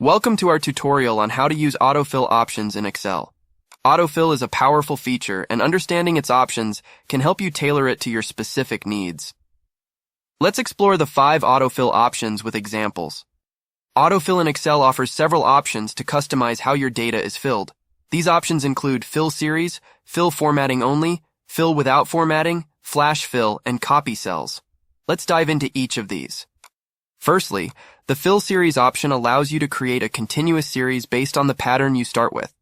Welcome to our tutorial on how to use autofill options in Excel. Autofill is a powerful feature, and understanding its options can help you tailor it to your specific needs. Let's explore the 5 autofill options with examples. Autofill in Excel offers several options to customize how your data is filled. These options include fill series, fill formatting only, fill without formatting, flash fill, and copy cells. Let's dive into each of these. Firstly, the fill series option allows you to create a continuous series based on the pattern you start with.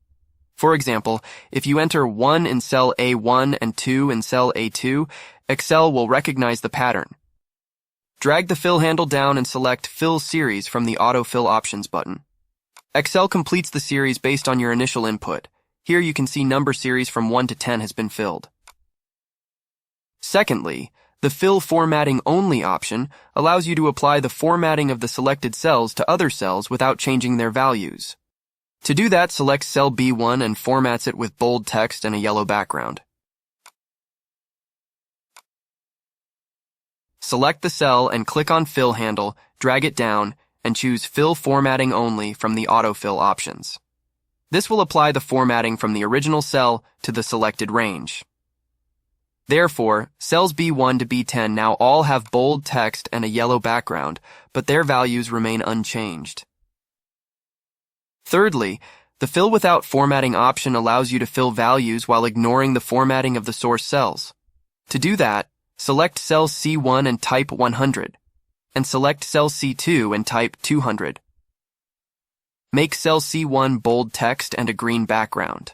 For example, if you enter 1 in cell A1 and 2 in cell A2, Excel will recognize the pattern. Drag the fill handle down and select Fill Series from the Autofill Options button. Excel completes the series based on your initial input. Here you can see number series from 1 to 10 has been filled. Secondly, the Fill Formatting Only option allows you to apply the formatting of the selected cells to other cells without changing their values. To do that, select cell B1 and formats it with bold text and a yellow background. Select the cell and click on Fill handle, drag it down, and choose Fill Formatting Only from the Autofill options. This will apply the formatting from the original cell to the selected range. Therefore, cells B1 to B10 now all have bold text and a yellow background, but their values remain unchanged. Thirdly, the Fill Without Formatting option allows you to fill values while ignoring the formatting of the source cells. To do that, select cell C1 and type 100, and select cell C2 and type 200. Make cell C1 bold text and a green background.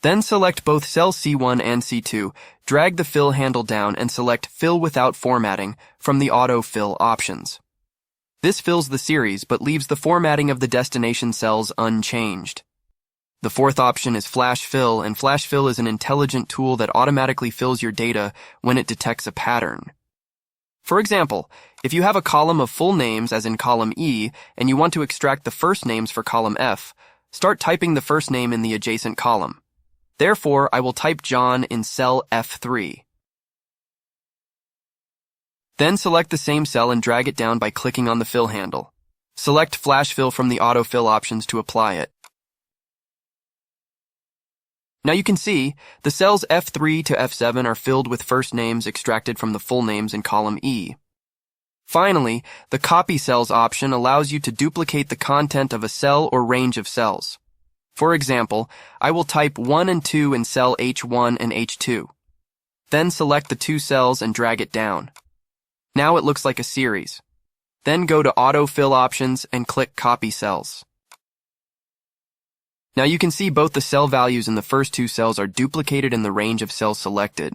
Then select both cell C1 and C2, drag the fill handle down and select Fill Without Formatting from the Autofill options. This fills the series but leaves the formatting of the destination cells unchanged. The fourth option is Flash Fill, and Flash Fill is an intelligent tool that automatically fills your data when it detects a pattern. For example, if you have a column of full names as in column E and you want to extract the first names for column F, start typing the first name in the adjacent column. Therefore, I will type John in cell F3. Then select the same cell and drag it down by clicking on the fill handle. Select Flash Fill from the Autofill options to apply it. Now you can see, the cells F3 to F7 are filled with first names extracted from the full names in column E. Finally, the Copy Cells option allows you to duplicate the content of a cell or range of cells. For example, I will type 1 and 2 in cell H1 and H2. Then select the 2 cells and drag it down. Now it looks like a series. Then go to Autofill options and click Copy Cells. Now you can see both the cell values in the first 2 cells are duplicated in the range of cells selected.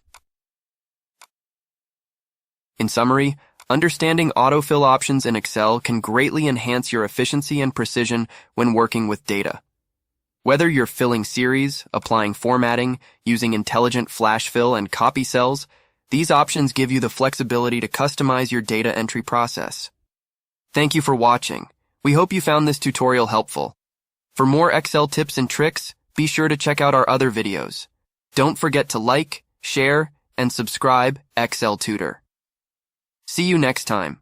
In summary, understanding autofill options in Excel can greatly enhance your efficiency and precision when working with data. Whether you're filling series, applying formatting, using intelligent flash fill and copy cells, these options give you the flexibility to customize your data entry process. Thank you for watching. We hope you found this tutorial helpful. For more Excel tips and tricks, be sure to check out our other videos. Don't forget to like, share, and subscribe Excel Tutor. See you next time.